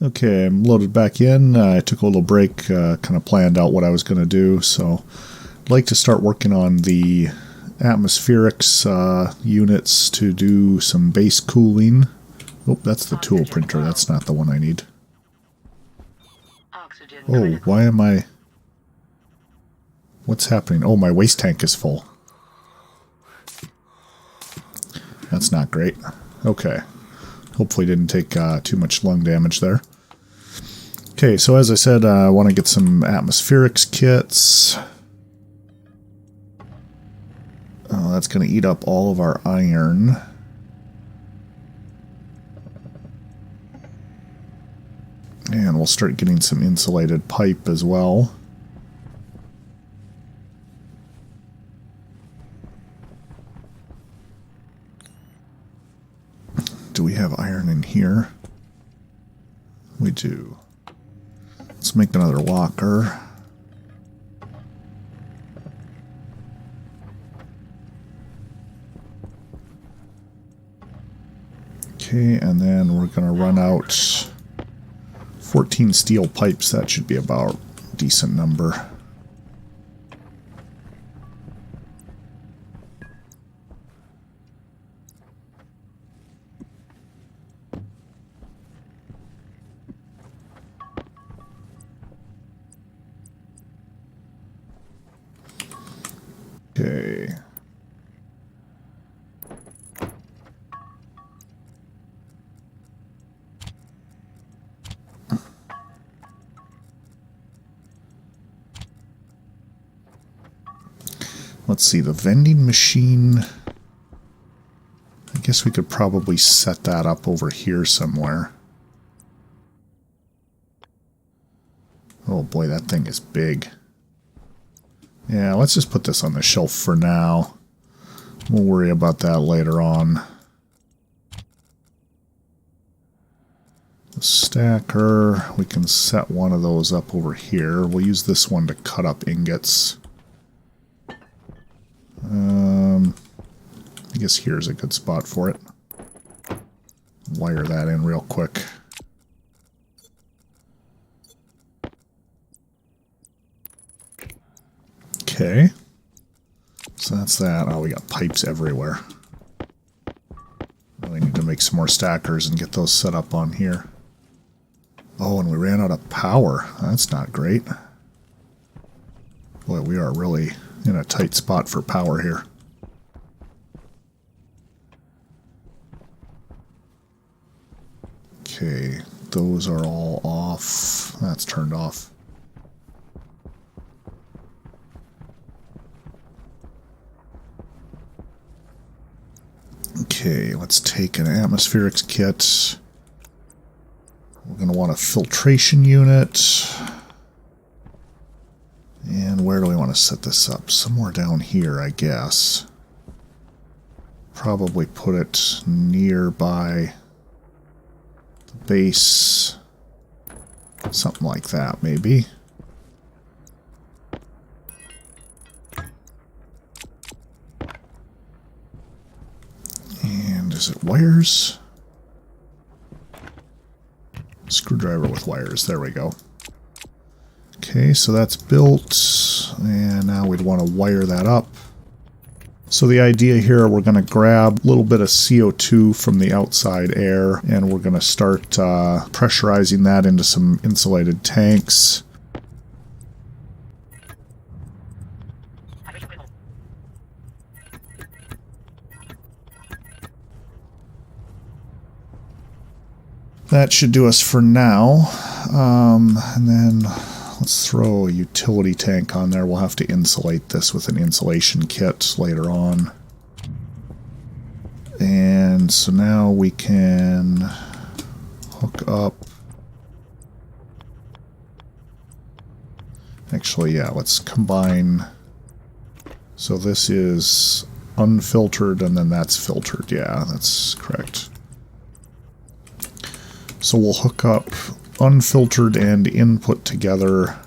Okay, I'm loaded back in. I took a little break, kind of planned out what I was going to do, so I'd like to start working on the atmospherics units to do some base cooling. Oh, that's the tool printer. That's not the one I need. Oh, why am I... What's happening? Oh, my waste tank is full. That's not great. Okay. Hopefully didn't take too much lung damage there. Okay, so as I said, I want to get some atmospherics kits. Oh, that's going to eat up all of our iron. And we'll start getting some insulated pipe as well. Do we have iron in here? We do. Let's make another locker. Okay, and then we're going to run out 14 steel pipes. That should be about a decent number. Okay. Let's see, the vending machine. I guess we could probably set that up over here somewhere. Oh boy, that thing is big. Yeah, let's just put this on the shelf for now. We'll worry about that later on. The stacker, we can set one of those up over here. We'll use this one to cut up ingots. I guess here's a good spot for it. Wire that in real quick. Okay. So that's that. Oh, we got pipes everywhere. Really need to make some more stackers and get those set up on here. Oh, and we ran out of power. That's not great. Boy, we are really in a tight spot for power here. Okay, those are all off. That's turned off. Okay, let's take an atmospherics kit. We're going to want a filtration unit. And where do we want to set this up? Somewhere down here, I guess. Probably put it nearby the base. Something like that, maybe. And is it wires? Screwdriver with wires. There we go. Okay, so that's built, and now we'd want to wire that up. So the idea here, we're going to grab a little bit of CO2 from the outside air, and we're going to start pressurizing that into some insulated tanks. That should do us for now, and then let's throw a utility tank on there. We'll have to insulate this with an insulation kit later on. And so now we can hook up. Actually, yeah, let's combine. So this is unfiltered and then that's filtered. Yeah, that's correct. So we'll hook up unfiltered and input together.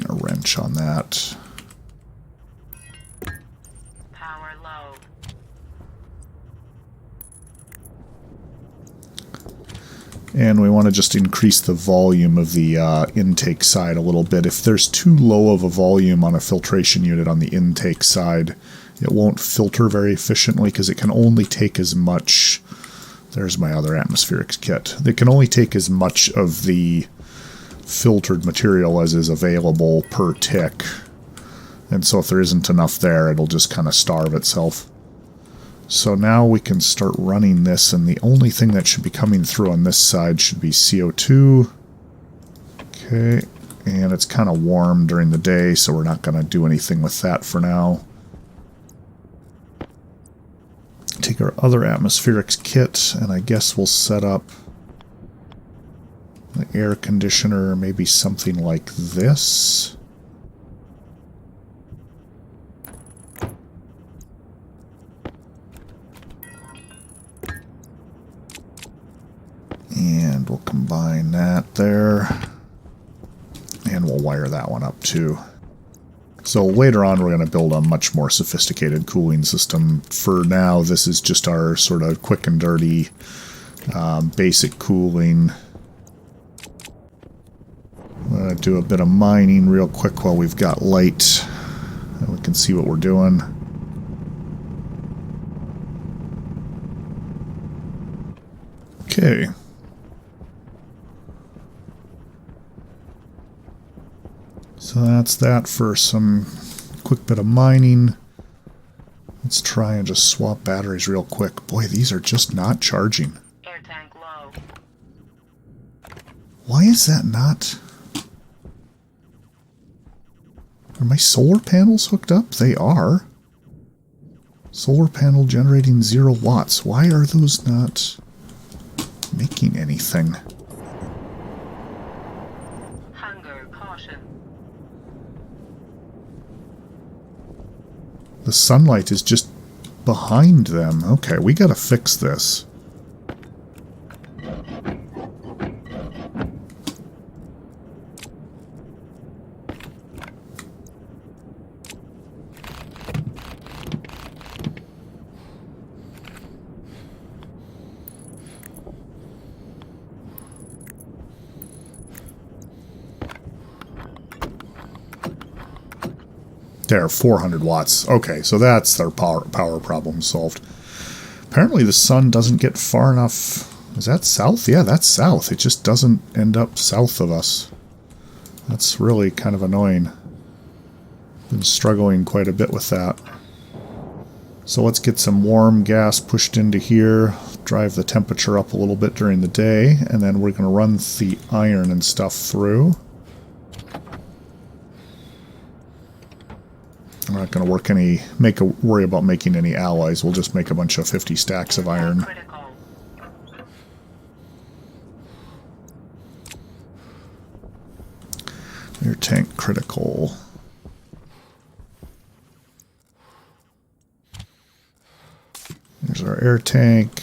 A wrench on that. And we want to just increase the volume of the intake side a little bit. If there's too low of a volume on a filtration unit on the intake side, it won't filter very efficiently because it can only take as much. There's my other atmospherics kit. They can only take as much of the filtered material as is available per tick. And so if there isn't enough there, it'll just kind of starve itself. So now we can start running this, and the only thing that should be coming through on this side should be CO2. Okay, and it's kind of warm during the day, so we're not going to do anything with that for now. Take our other atmospherics kit, and I guess we'll set up the air conditioner, maybe something like this. And we'll combine that there. And we'll wire that one up too. So later on we're going to build a much more sophisticated cooling system. For now, this is just our sort of quick and dirty basic cooling. I'm going to do a bit of mining real quick while we've got light. And we can see what we're doing. Okay. So that's that for some quick bit of mining. Let's try and just swap batteries real quick. Boy, these are just not charging. Air tank low. Why is that not? Are my solar panels hooked up? They are. Solar panel generating 0 watts. Why are those not making anything? The sunlight is just behind them. Okay, we gotta fix this. There, 400 watts. Okay, so that's their power problem solved. Apparently the sun doesn't get far enough. Is that south? Yeah, that's south. It just doesn't end up south of us. That's really kind of annoying. Been struggling quite a bit with that. So let's get some warm gas pushed into here, drive the temperature up a little bit during the day, and then we're going to run the iron and stuff through. We're not going to worry about making any alloys. We'll just make a bunch of 50 stacks of iron. Air tank critical. There's our air tank.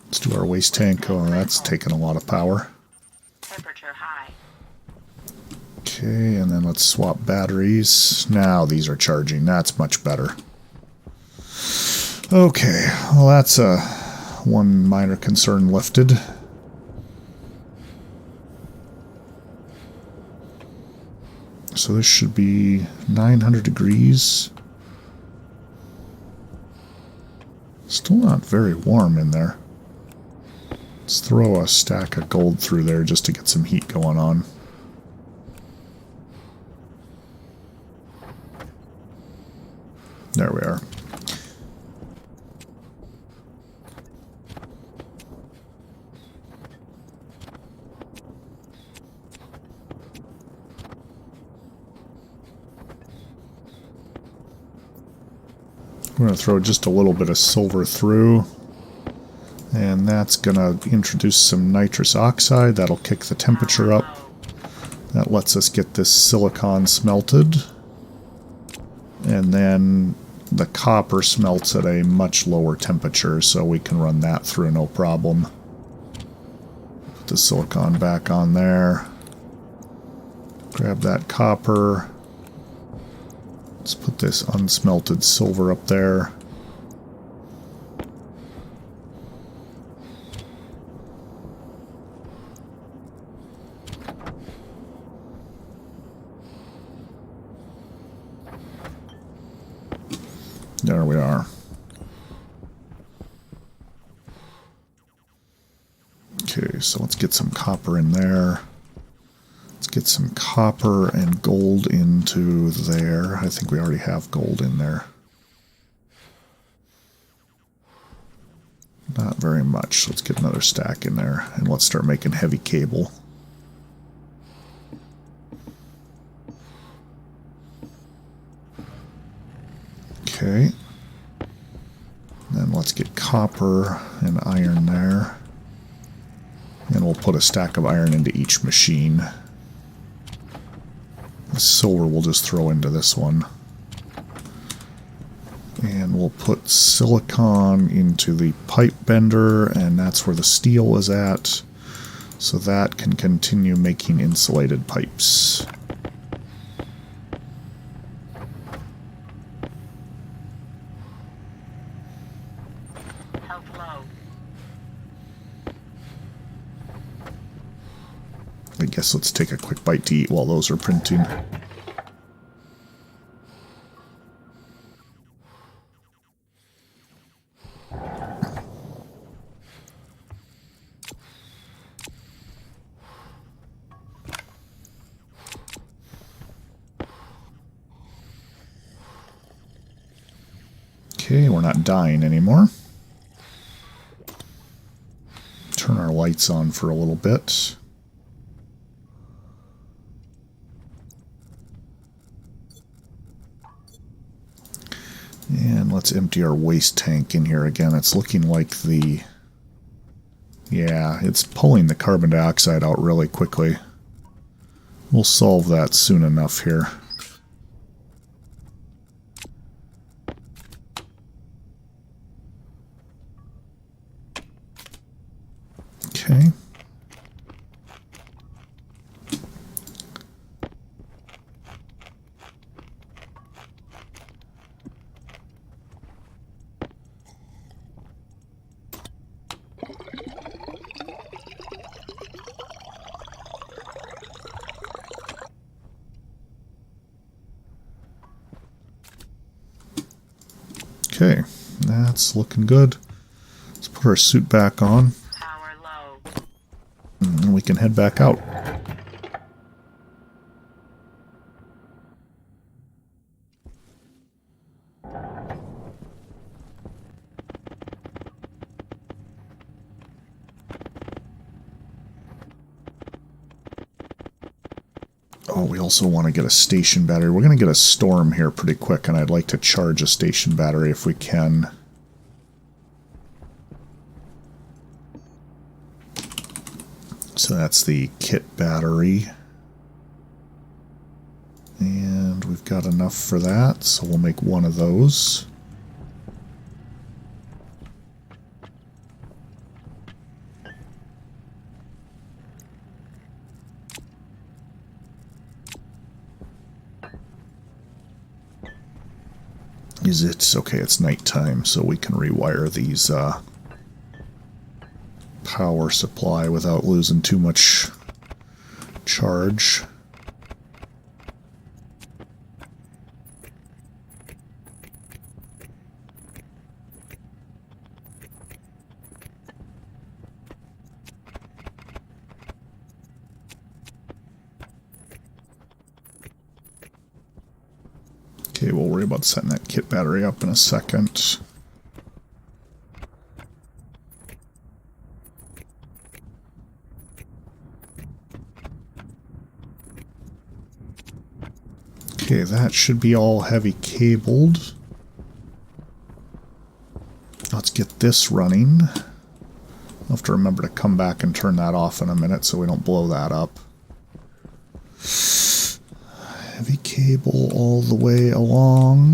Let's do our waste tank. Oh, that's taking a lot of power. Temperature high. Okay, and then let's swap batteries. Now these are charging. That's much better. Okay, well that's one minor concern lifted. So this should be 900 degrees. Still not very warm in there. Let's throw a stack of gold through there just to get some heat going on. There we are. We're going to throw just a little bit of silver through, and that's going to introduce some nitrous oxide. That'll kick the temperature up. That lets us get this silicon smelted, and then the copper smelts at a much lower temperature, so we can run that through no problem. Put the silicon back on there. Grab that copper. Let's put this unsmelted silver up there. There we are. Okay, so let's get some copper in there. Let's get some copper and gold into there. I think we already have gold in there. Not very much. Let's get another stack in there, and let's start making heavy cable. Okay. Then let's get copper and iron there. And we'll put a stack of iron into each machine. The silver we'll just throw into this one. And we'll put silicon into the pipe bender, and that's where the steel is at. So that can continue making insulated pipes. Health low. I guess let's take a quick bite to eat while those are printing. Okay, we're not dying anymore. Turn our lights on for a little bit. And let's empty our waste tank in here again. It's looking like the... yeah, it's pulling the carbon dioxide out really quickly. We'll solve that soon enough here. Okay. Okay, that's looking good. Let's put our suit back on, Power low. and then we can head back out. Oh, we also want to get a station battery. We're going to get a storm here pretty quick, and I'd like to charge a station battery if we can. So that's the kit battery. And we've got enough for that, so we'll make one of those. Is it... okay, it's nighttime, so we can rewire these power supply without losing too much charge. Okay, we'll worry about setting that kit battery up in a second. Okay, that should be all heavy cabled. Let's get this running. I'll have to remember to come back and turn that off in a minute so we don't blow that up. Heavy cable all the way along.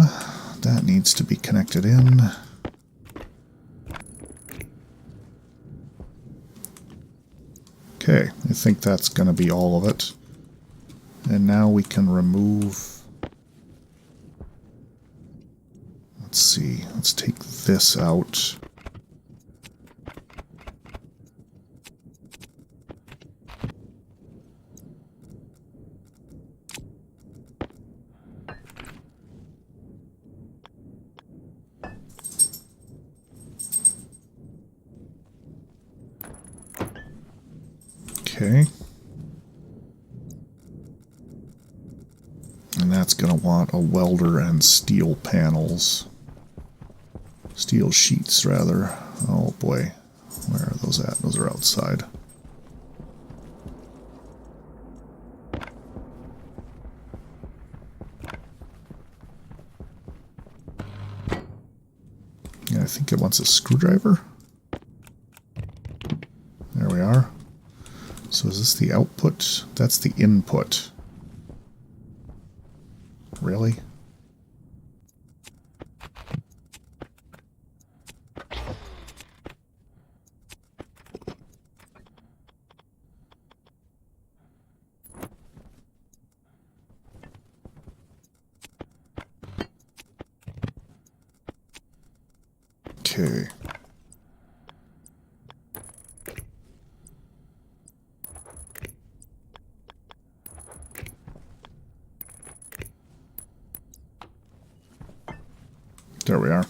That needs to be connected in. Okay, I think that's going to be all of it. And now we can remove... let's see, let's take this out. Okay. And that's going to want a welder and steel panels. Steel sheets, rather. Oh boy. Where are those at? Those are outside. Yeah, I think it wants a screwdriver. There we are. So is this the output? That's the input. Really? Okay. There we are.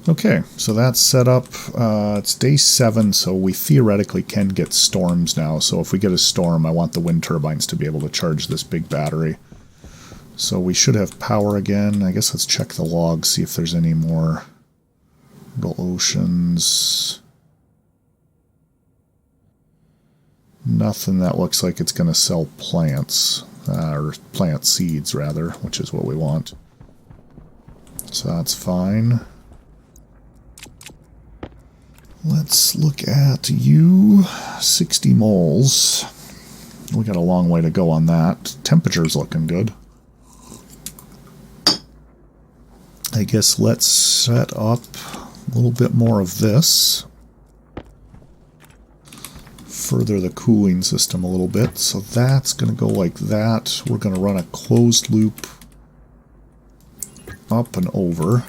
Okay, so that's set up. It's day 7, so we theoretically can get storms now. So if we get a storm, I want the wind turbines to be able to charge this big battery. So we should have power again. I guess let's check the logs, see if there's any more little oceans. Nothing that looks like it's going to sell plants, or plant seeds rather, which is what we want. So that's fine. Let's look at you. 60 moles. We got a long way to go on that. Temperature's looking good. I guess let's set up a little bit more of this. Further the cooling system a little bit. So that's going to go like that. We're going to run a closed loop up and over.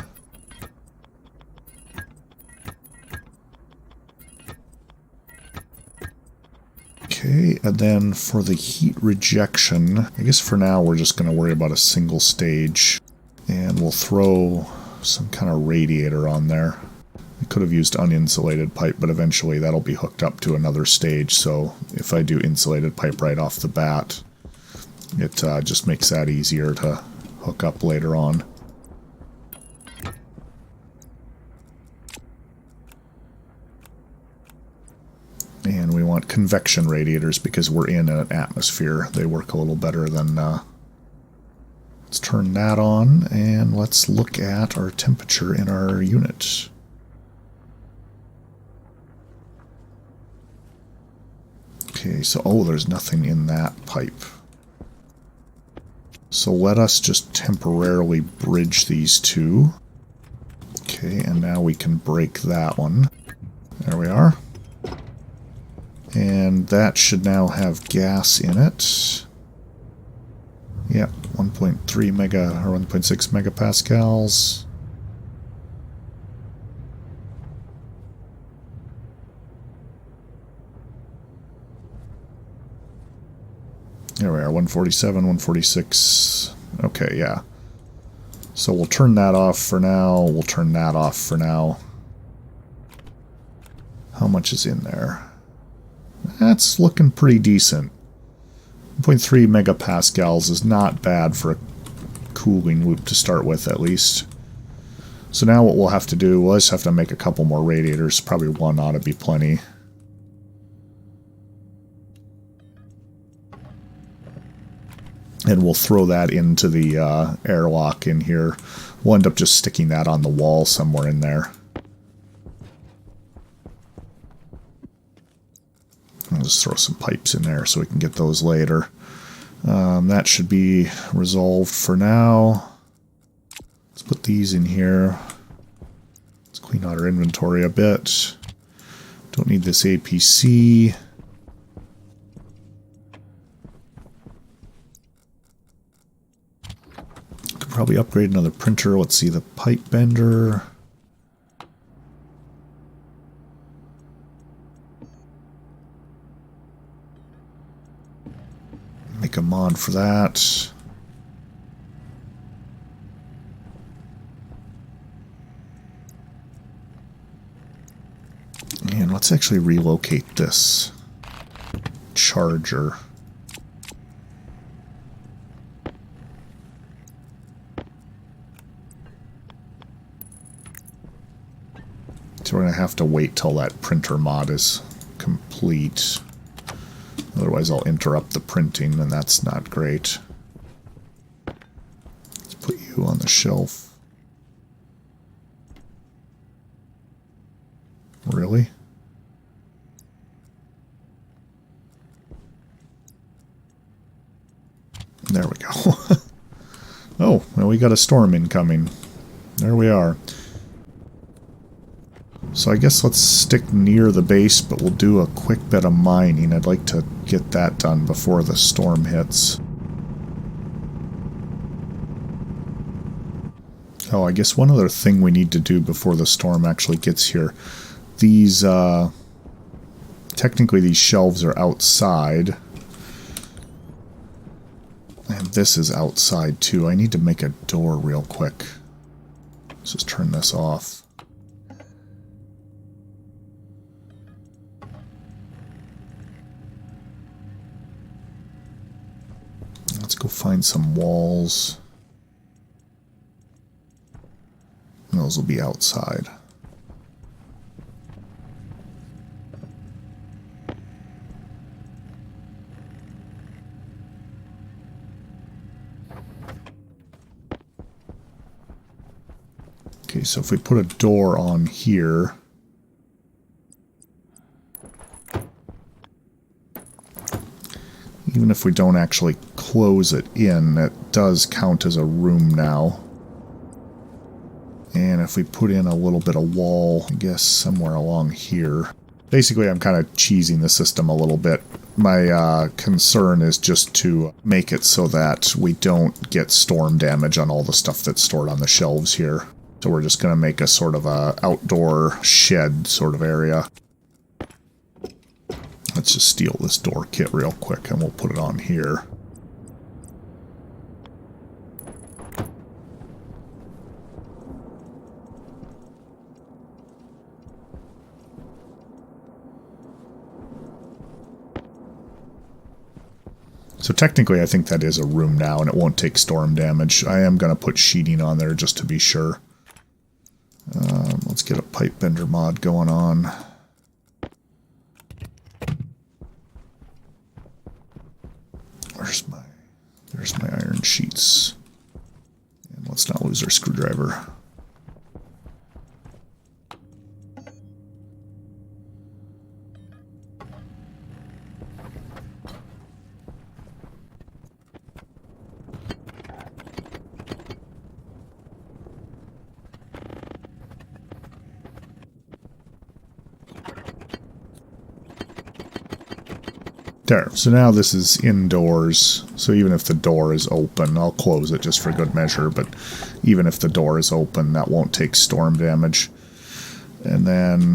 Okay, and then for the heat rejection, I guess for now we're just going to worry about a single stage. And we'll throw some kind of radiator on there. I could have used uninsulated pipe, but eventually that'll be hooked up to another stage. So if I do insulated pipe right off the bat, it just makes that easier to hook up later on. And we want convection radiators because we're in an atmosphere. They work a little better than... Let's turn that on, and let's look at our temperature in our unit. Okay, so, oh, there's nothing in that pipe. So let us just temporarily bridge these two. Okay, and now we can break that one. There we are. And that should now have gas in it. Yep, 1.3 mega or 1.6 megapascals. There we are, 147, 146. Okay, yeah. So we'll turn that off for now. We'll turn that off for now. How much is in there? That's looking pretty decent. 1.3 megapascals is not bad for a cooling loop to start with, at least. So now what we'll have to do, we'll just have to make a couple more radiators. Probably one ought to be plenty. And we'll throw that into the airlock in here. We'll end up just sticking that on the wall somewhere in there. I'll just throw some pipes in there so we can get those later. That should be resolved for now. Let's put these in here. Let's clean out our inventory a bit. Don't need this APC. Could probably upgrade another printer. Let's see the pipe bender. Make a mod for that. And let's actually relocate this charger. So we're going to have to wait till that printer mod is complete. Otherwise I'll interrupt the printing, and that's not great. Let's put you on the shelf. Really? There we go. Oh, well, we got a storm incoming. There we are. So I guess let's stick near the base, but we'll do a quick bit of mining. I'd like to get that done before the storm hits. Oh, I guess one other thing we need to do before the storm actually gets here. These, technically these shelves are outside. And this is outside too. I need to make a door real quick. Let's just turn this off. Let's go find some walls. And those will be outside. Okay, so if we put a door on here, even if we don't actually close it in, it does count as a room now. And if we put in a little bit of wall, I guess somewhere along here. Basically, I'm kind of cheesing the system a little bit. My concern is just to make it so that we don't get storm damage on all the stuff that's stored on the shelves here. So we're just going to make a sort of a outdoor shed sort of area. Let's just steal this door kit real quick and we'll put it on here. So technically I think that is a room now and it won't take storm damage. I am going to put sheeting on there just to be sure. Let's get a pipe bender mod going on. There's my iron sheets. And let's not lose our screwdriver. There, so now this is indoors, so even if the door is open, I'll close it just for good measure, but even if the door is open, that won't take storm damage. And then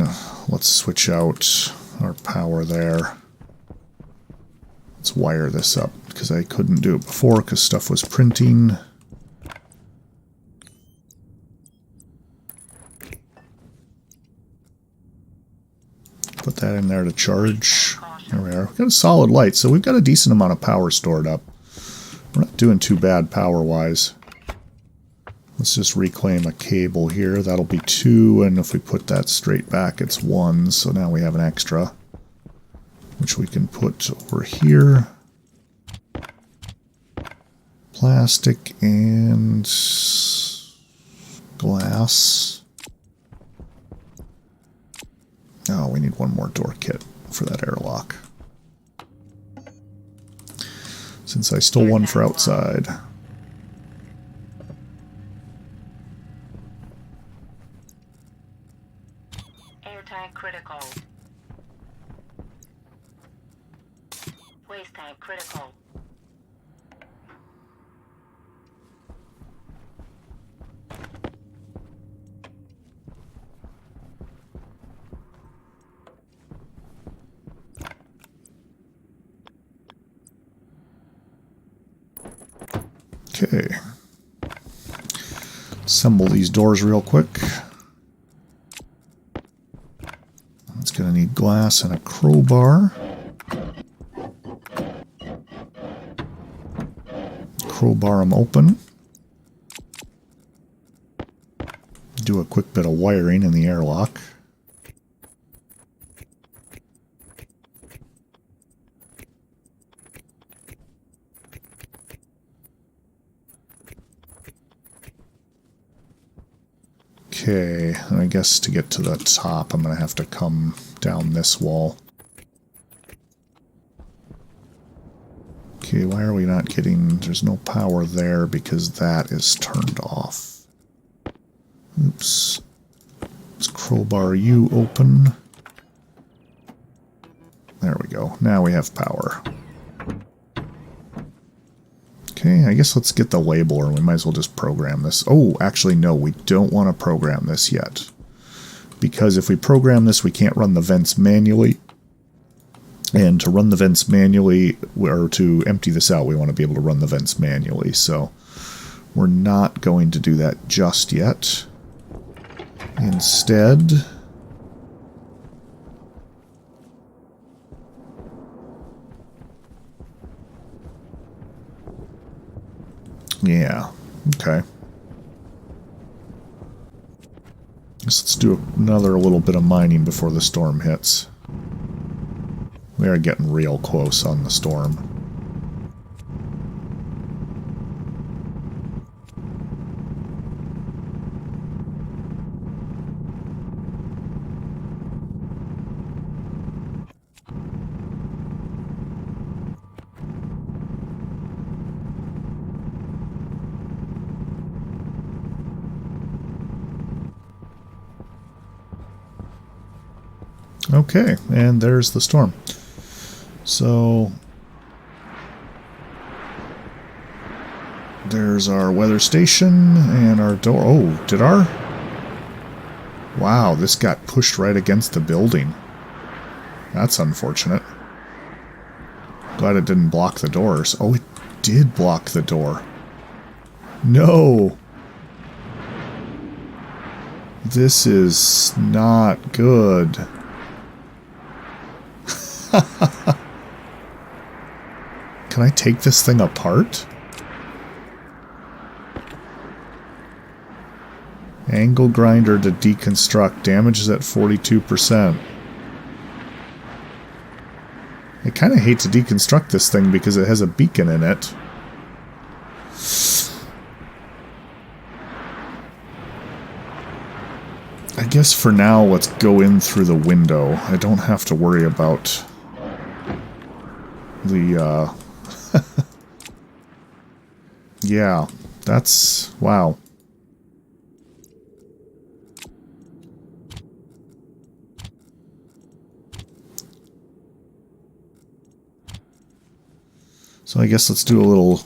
let's switch out our power there. Let's wire this up, because I couldn't do it before because stuff was printing. Put that in there to charge. There we are. We've got a solid light, so we've got a decent amount of power stored up. We're not doing too bad power-wise. Let's just reclaim a cable here. That'll be 2, and if we put that straight back, it's 1. So now we have an extra, which we can put over here. Plastic and glass. Oh, we need one more door kit for that airlock. Since I stole one for outside. Air tank critical. Waste tank critical. Okay. Assemble these doors real quick. It's going to need glass and a crowbar. Crowbar them open. Do a quick bit of wiring in the airlock. Okay, I guess to get to the top, I'm going to have to come down this wall. Okay, why are we not getting... There's no power there because that is turned off. Oops. Let's crowbar you open. There we go. Now we have power. Okay, I guess let's get the labeler. We might as well just program this. Oh, actually, no, we don't want to program this yet. Because if we program this, we can't run the vents manually. And to run the vents manually, or to empty this out, we want to be able to run the vents manually. So we're not going to do that just yet. Instead... Yeah, okay. Guess let's do another little bit of mining before the storm hits. We are getting real close on the storm. Okay, and there's the storm. So there's our weather station and our door. Oh, did our... Wow, this got pushed right against the building. That's unfortunate. Glad it didn't block the doors. Oh, it did block the door. No! This is not good. Can I take this thing apart? Angle grinder to deconstruct. Damage is at 42%. I kind of hate to deconstruct this thing because it has a beacon in it. I guess for now, let's go in through the window. I don't have to worry about the, yeah, that's... Wow. So I guess let's do a little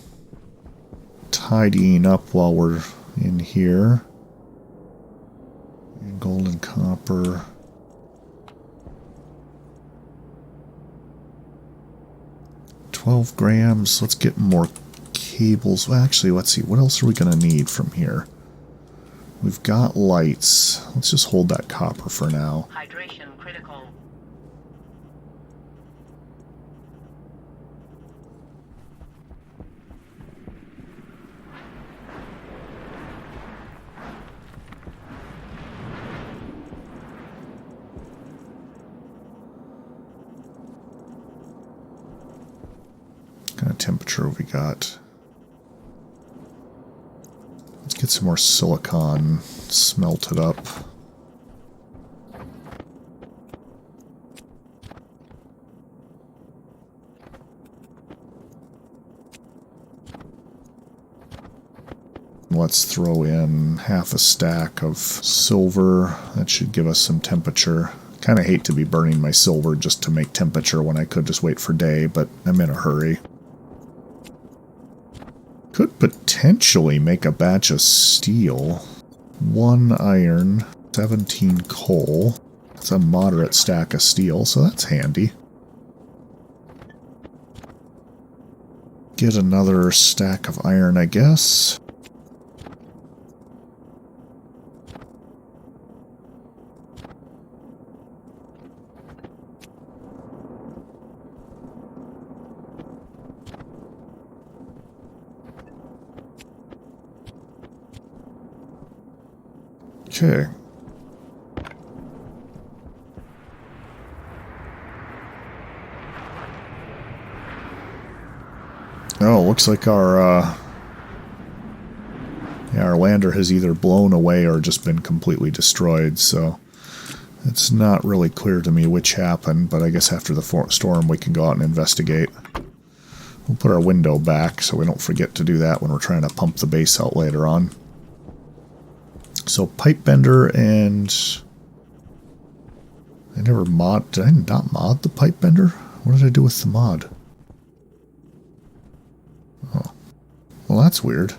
tidying up while we're in here. Gold and copper. $12 grams. Let's get more cables. Well, actually, let's see. What else are we going to need from here? We've got lights. Let's just hold that copper for now. Hydration critical. What kind of temperature have we got? Let's get some more silicon smelted up. Let's throw in half a stack of silver. That should give us some temperature. Kind of hate to be burning my silver just to make temperature when I could just wait for day, but I'm in a hurry. Could potentially make a batch of steel. 1 iron, 17 coal. That's a moderate stack of steel, so that's handy. Get another stack of iron, I guess. Okay. Oh, looks like our lander has either blown away or just been completely destroyed, so it's not really clear to me which happened, but I guess after the storm we can go out and investigate. We'll put our window back so we don't forget to do that when we're trying to pump the base out later on. So pipe bender, and I never did I not mod the pipe bender? What did I do with the mod? Oh, well that's weird.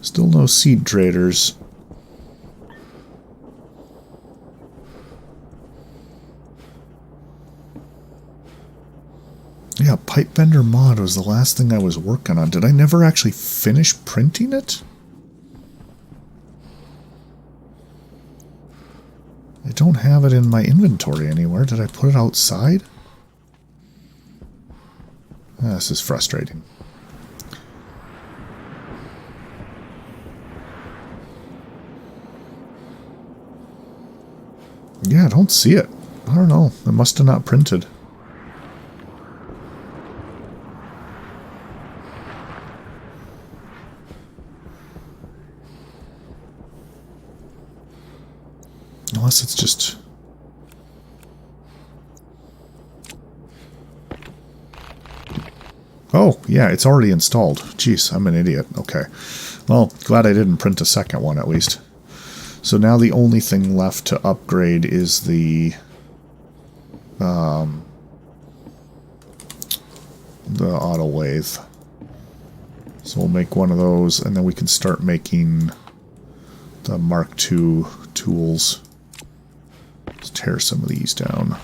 Still no seed traders. Yeah, pipe bender mod was the last thing I was working on. Did I never actually finish printing it? I don't have it in my inventory anywhere. Did I put it outside? Ah, this is frustrating. Yeah, I don't see it. I don't know. It must have not printed. Unless it's just... Oh, yeah, it's already installed. Jeez, I'm an idiot. Okay. Well, glad I didn't print a second one at least. So now the only thing left to upgrade is the auto lathe. So we'll make one of those, and then we can start making the Mark II tools. Let's tear some of these down.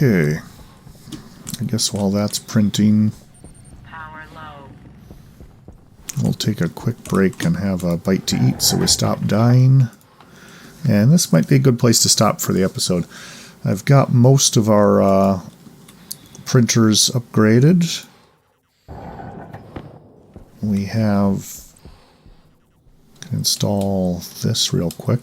Okay, I guess while that's printing, Power low. we'll take a quick break and have a bite to eat so we stop dying. And this might be a good place to stop for the episode. I've got most of our printers upgraded. We have... can install this real quick.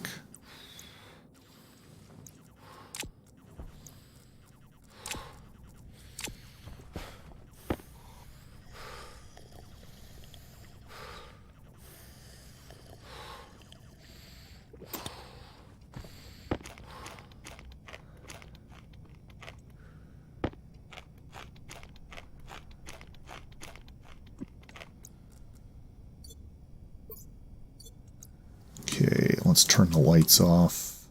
Okay, let's turn the lights off.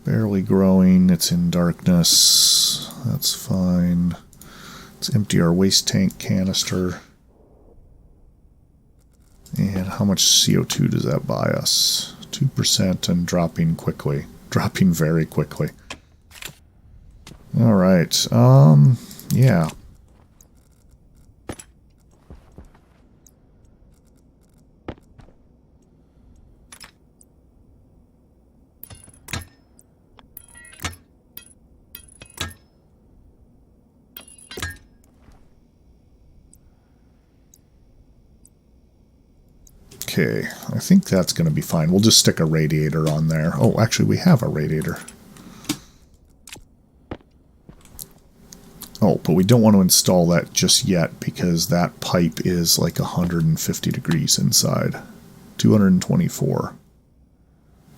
Barely growing, it's in darkness. That's fine. Let's empty our waste tank canister. And how much CO2 does that buy us? 2% and dropping quickly. Dropping very quickly. Alright, yeah. Okay, I think that's going to be fine. We'll just stick a radiator on there. Oh, actually, we have a radiator. Oh, but we don't want to install that just yet because that pipe is like 150 degrees inside. 224.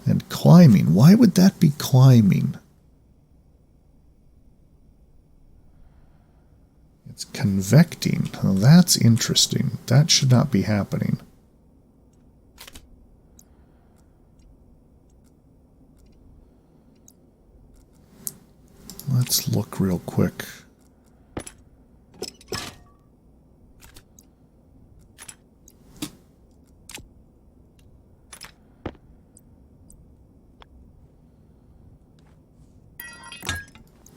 And climbing. Why would that be climbing? It's convecting. Well, that's interesting. That should not be happening. Let's look real quick.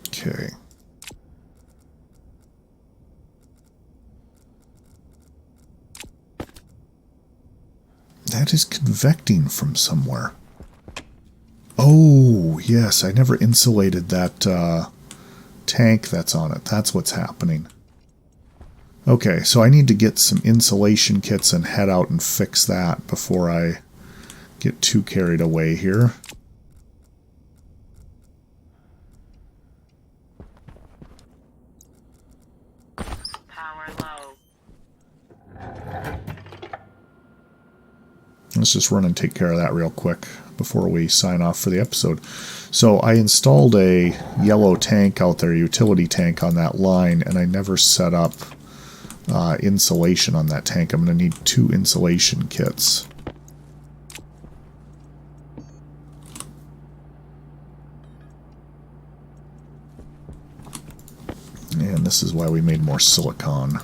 Okay. That is convecting from somewhere. Oh, yes, I never insulated that tank that's on it. That's what's happening. Okay, so I need to get some insulation kits and head out and fix that before I get too carried away here. Power low. Let's just run and take care of that real quick before we sign off for the episode. So I installed a yellow tank out there, utility tank on that line, and I never set up insulation on that tank. I'm going to need 2 insulation kits. And this is why we made more silicon.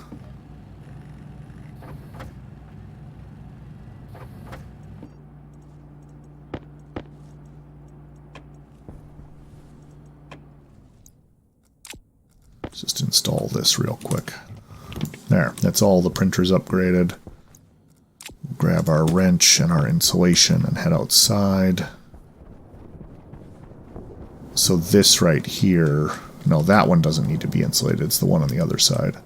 Just install this real quick. There, that's all the printers upgraded. Grab our wrench and our insulation and head outside. So this right here, no, that one doesn't need to be insulated. It's the one on the other side.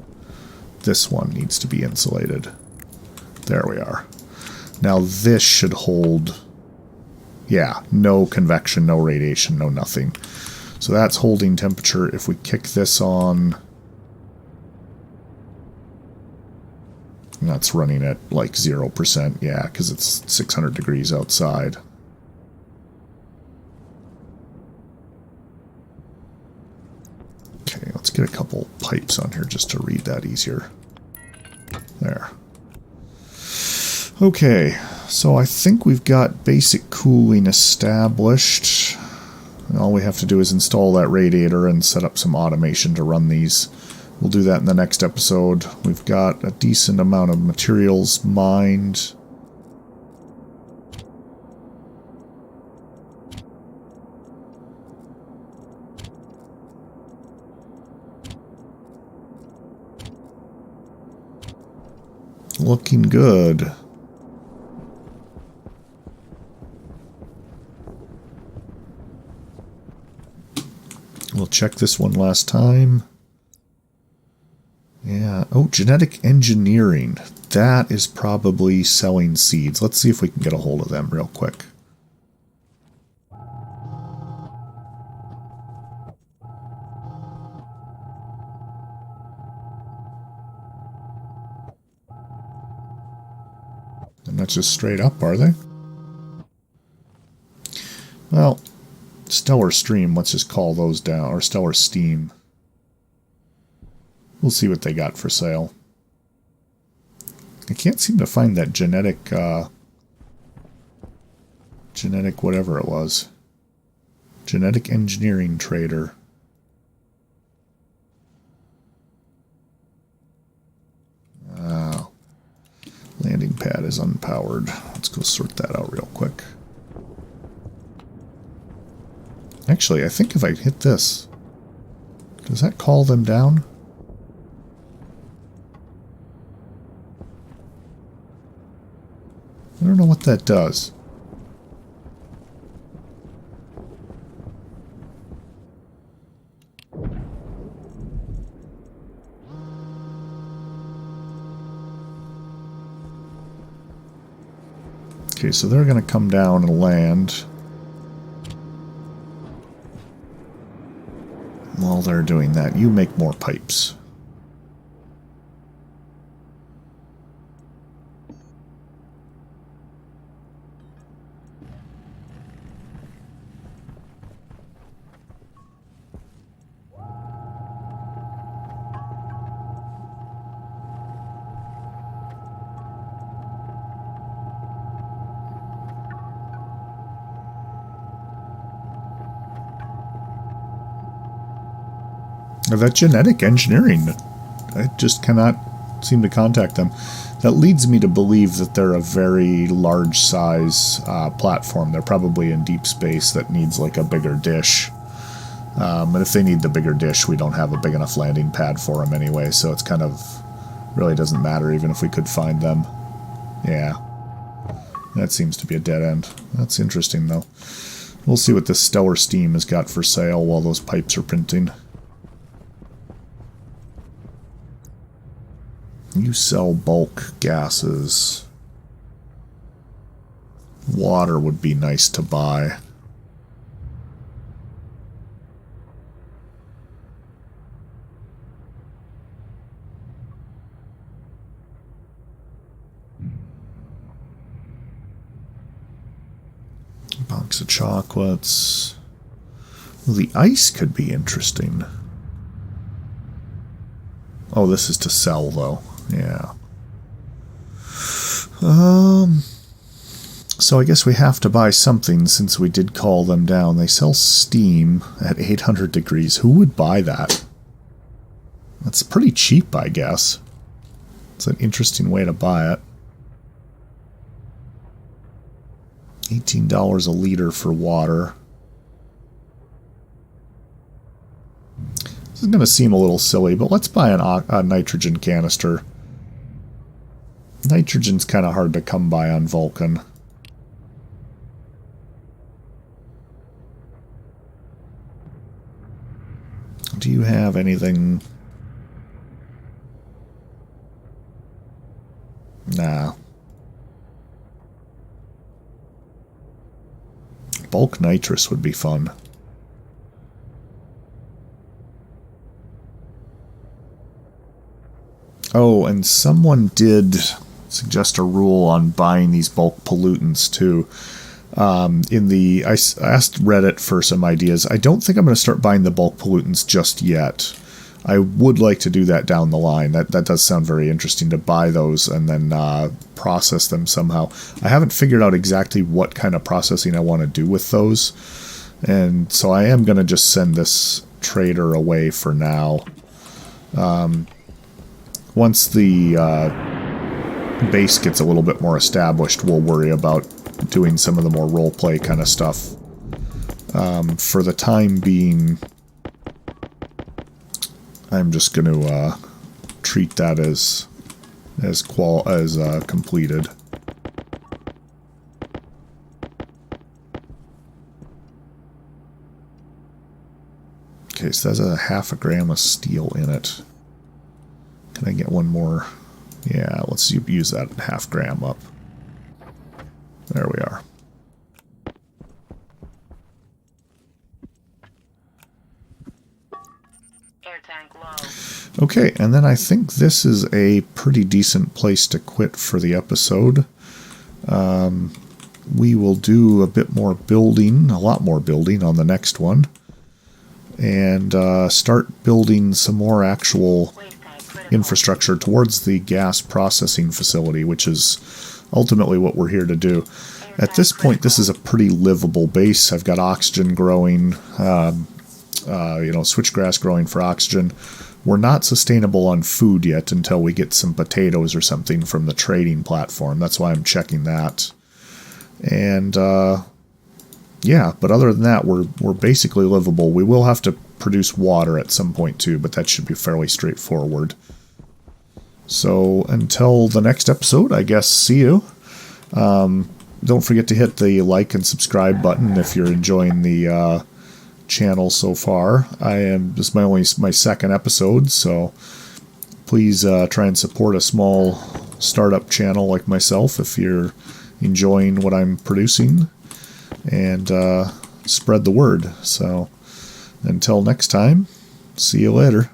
This one needs to be insulated. There we are. Now this should hold, yeah, no convection, no radiation, no nothing. So that's holding temperature. If we kick this on, that's running at like 0%, yeah, because it's 600 degrees outside. Okay, let's get a couple pipes on here just to read that easier. There. Okay, so I think we've got basic cooling established. And all we have to do is install that radiator and set up some automation to run these. We'll do that in the next episode. We've got a decent amount of materials mined. Looking good. We'll check this one last time. Yeah. Oh, genetic engineering. That is probably selling seeds. Let's see if we can get a hold of them real quick. And that's just straight up, are they? Well, Stellar Stream, let's just call those down, or Stellar Steam. We'll see what they got for sale. I can't seem to find that genetic whatever it was. Genetic engineering trader. Landing pad is unpowered. Let's go sort that out real quick. Actually, I think if I hit this, does that call them down? I don't know what that does. Okay, so they're going to come down and land. While they're doing that, you make more pipes. That genetic engineering, I just cannot seem to contact them. That leads me to believe that they're a very large size platform. They're probably in deep space that needs like a bigger dish. And if they need the bigger dish, we don't have a big enough landing pad for them anyway, so it's kind of really doesn't matter even if we could find them. Yeah. That seems to be a dead end. That's interesting though. We'll see what this Stellar Steam has got for sale while those pipes are printing. You sell bulk gases. Water would be nice to buy. Box of chocolates. Well, the ice could be interesting. Oh, this is to sell, though. Yeah. So I guess we have to buy something since we did call them down. They sell steam at 800 degrees. Who would buy that? That's pretty cheap, I guess. It's an interesting way to buy it. $18 a liter for water. This is going to seem a little silly, but let's buy a nitrogen canister. Nitrogen's kind of hard to come by on Vulcan. Do you have anything? Nah. Bulk nitrous would be fun. Oh, and someone did suggest a rule on buying these bulk pollutants too. I asked Reddit for some ideas. I don't think I'm going to start buying the bulk pollutants just yet. I would like to do that down the line. That does sound very interesting to buy those and then process them somehow. I haven't figured out exactly what kind of processing I want to do with those. And so I am going to just send this trader away for now. Once the base gets a little bit more established, we'll worry about doing some of the more roleplay kind of stuff. For the time being, I'm just going to treat that as completed. Okay, so that's a half a gram of steel in it. Can I get one more? Yeah, let's use that half gram up. There we are. Air tank low. Okay, and then I think this is a pretty decent place to quit for the episode. We will do a bit more building, a lot more building on the next one. And start building some more actual infrastructure towards the gas processing facility, which is ultimately what we're here to do. At this point, this is a pretty livable base. I've got oxygen growing, switchgrass growing for oxygen. We're not sustainable on food yet until we get some potatoes or something from the trading platform. That's why I'm checking that. And yeah, but other than that, we're basically livable. We will have to produce water at some point too, but that should be fairly straightforward. So until the next episode, I guess, see you. Don't forget to hit the like and subscribe button if you're enjoying the channel so far. This is my second episode, so please try and support a small startup channel like myself if you're enjoying what I'm producing, and spread the word. So until next time, See you later.